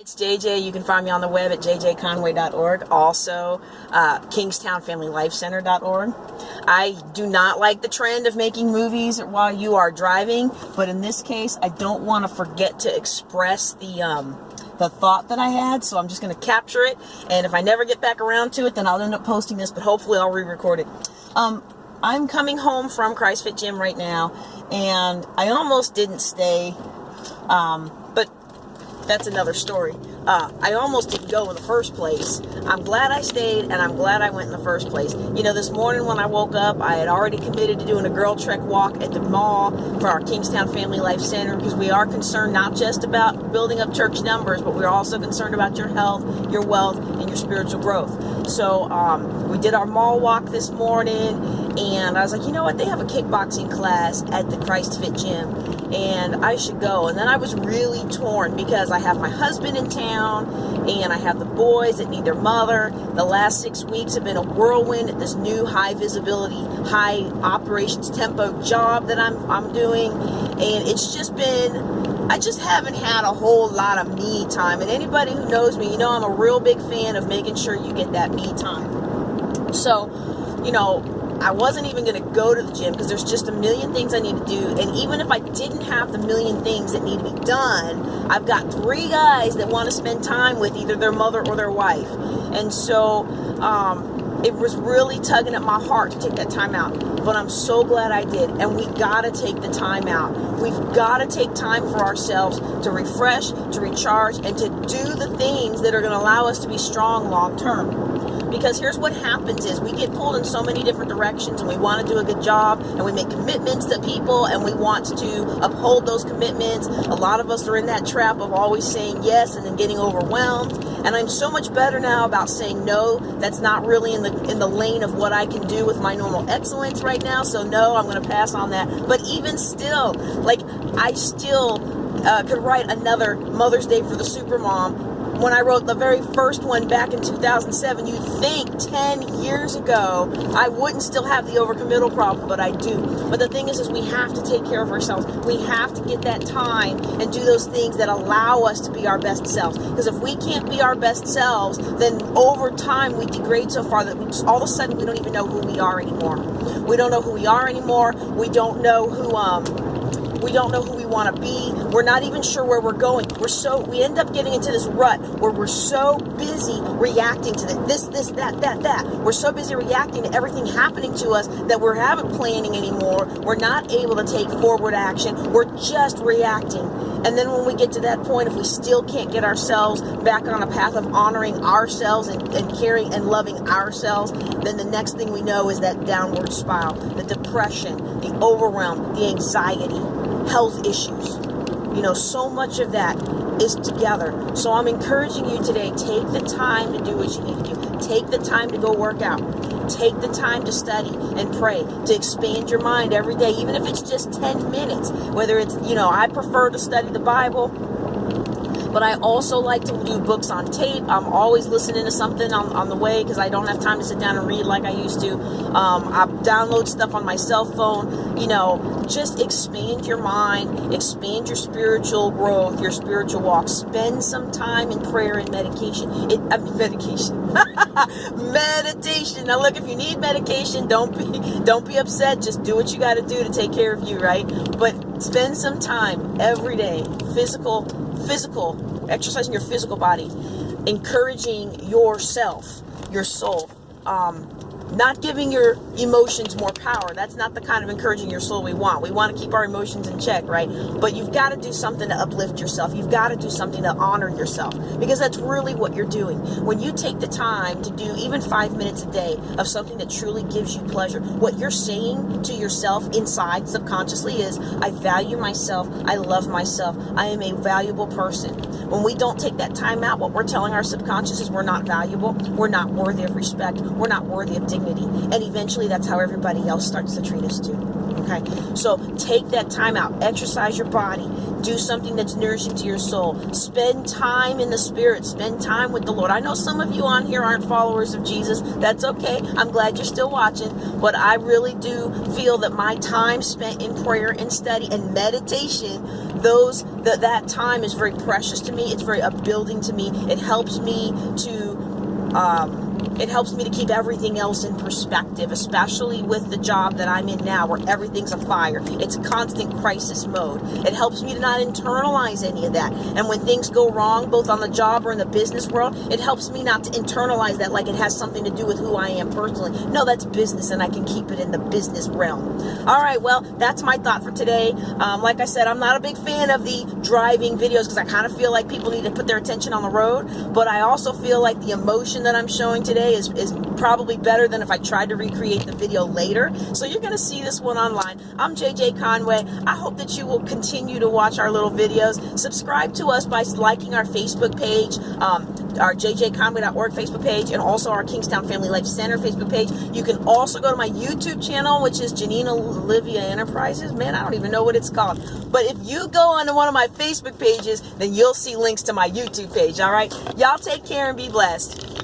It's JJ. You can find me on the web at jjconway.org. Also, KingstownFamilyLifeCenter.org. I do not like the trend of making movies while you are driving, but in this case, I don't want to forget to express the thought that I had, so I'm just going to capture it, and if I never get back around to it, then I'll end up posting this, but hopefully I'll re-record it. I'm coming home from Christ Fit Gym right now, and I almost didn't stay, but that's another story. I almost didn't go in the first place. I'm glad I stayed, and I'm glad I went in the first place. You know, this morning when I woke up, I had already committed to doing a Girl Trek walk at the mall for our Kingstown Family Life Center, because we are concerned not just about building up church numbers, but we're also concerned about your health, your wealth, and your spiritual growth. So we did our mall walk this morning, and I was like, you know what, they have a kickboxing class at the Christ Fit Gym, and I should go. And then I was really torn, because I have my husband in town, and I have the boys that need their mother. The last 6 weeks have been a whirlwind at this new high visibility, high operations tempo job that I'm doing, and it's just been, I just haven't had a whole lot of me time. And anybody who knows me, you know I'm a real big fan of making sure you get that me time. So, you know, I wasn't even going to go to the gym because there's just a million things I need to do. And even if I didn't have the million things that need to be done, I've got 3 guys that want to spend time with either their mother or their wife. And so it was really tugging at my heart to take that time out. But I'm so glad I did. And we got to take the time out. We've got to take time for ourselves to refresh, to recharge, and to do the things that are going to allow us to be strong long term. Because here's what happens is we get pulled in so many different directions, and we want to do a good job, and we make commitments to people, and we want to uphold those commitments. A lot of us are in that trap of always saying yes and then getting overwhelmed. And I'm so much better now about saying no. That's not really in the lane of what I can do with my normal excellence right now. So no, I'm going to pass on that. But even still, like, I still could write another Mother's Day for the Supermom. When I wrote the very first one back in 2007, you'd think 10 years ago I wouldn't still have the overcommittal problem, but I do. But the thing is we have to take care of ourselves. We have to get that time and do those things that allow us to be our best selves. Because if we can't be our best selves, then over time we degrade so far that all of a sudden we don't even know who we are anymore. We don't know who we are anymore. We don't know who we want to be. We're not even sure where we're going. We end up getting into this rut where we're so busy reacting to this, that. We're so busy reacting to everything happening to us that we haven't planning anymore. We're not able to take forward action. We're just reacting. And then when we get to that point, if we still can't get ourselves back on a path of honoring ourselves and caring and loving ourselves, then the next thing we know is that downward spiral, the depression, the overwhelm, the anxiety, health issues. You know, so much of that is together. So I'm encouraging you today, take the time to do what you need to do. Take the time to go work out. Take the time to study and pray, to expand your mind every day, even if it's just 10 minutes. Whether it's, you know, I prefer to study the Bible, but I also like to do books on tape. I'm always listening to something on the way because I don't have time to sit down and read like I used to. I download stuff on my cell phone. You know, just expand your mind, expand your spiritual growth, your spiritual walk. Spend some time in prayer and medication. Meditation. Now look, if you need medication, don't be upset. Just do what you got to do to take care of you, right? But spend some time every day, physical, exercising your physical body, encouraging yourself, your soul, not giving your emotions more power. That's not the kind of encouraging your soul we want. We want to keep our emotions in check, right? But you've got to do something to uplift yourself. You've got to do something to honor yourself, because that's really what you're doing. When you take the time to do even 5 minutes a day of something that truly gives you pleasure, what you're saying to yourself inside subconsciously is, I value myself, I love myself, I am a valuable person. When we don't take that time out, what we're telling our subconscious is we're not valuable, we're not worthy of respect, we're not worthy of dignity. And eventually that's how everybody else starts to treat us too. Okay? So take that time out. Exercise your body. Do something that's nourishing to your soul. Spend time in the Spirit. Spend time with the Lord. I know some of you on here aren't followers of Jesus. That's okay. I'm glad you're still watching. But I really do feel that my time spent in prayer and study and meditation that time is very precious to me. It's very upbuilding to me. It helps me to keep everything else in perspective, especially with the job that I'm in now where everything's a fire. It's a constant crisis mode. It helps me to not internalize any of that. And when things go wrong, both on the job or in the business world, it helps me not to internalize that like it has something to do with who I am personally. No, that's business, and I can keep it in the business realm. All right, well, that's my thought for today. Like I said, I'm not a big fan of the driving videos because I kind of feel like people need to put their attention on the road, but I also feel like the emotion that I'm showing today is probably better than if I tried to recreate the video later. So you're going to see this one online. I'm JJ Conway. I hope that you will continue to watch our little videos. Subscribe to us by liking our Facebook page, our jjconway.org Facebook page, and also our Kingstown Family Life Center Facebook page. You can also go to my YouTube channel, which is Janine Olivia Enterprises. Man, I don't even know what it's called. But if you go onto one of my Facebook pages, then you'll see links to my YouTube page. All right? Y'all take care and be blessed.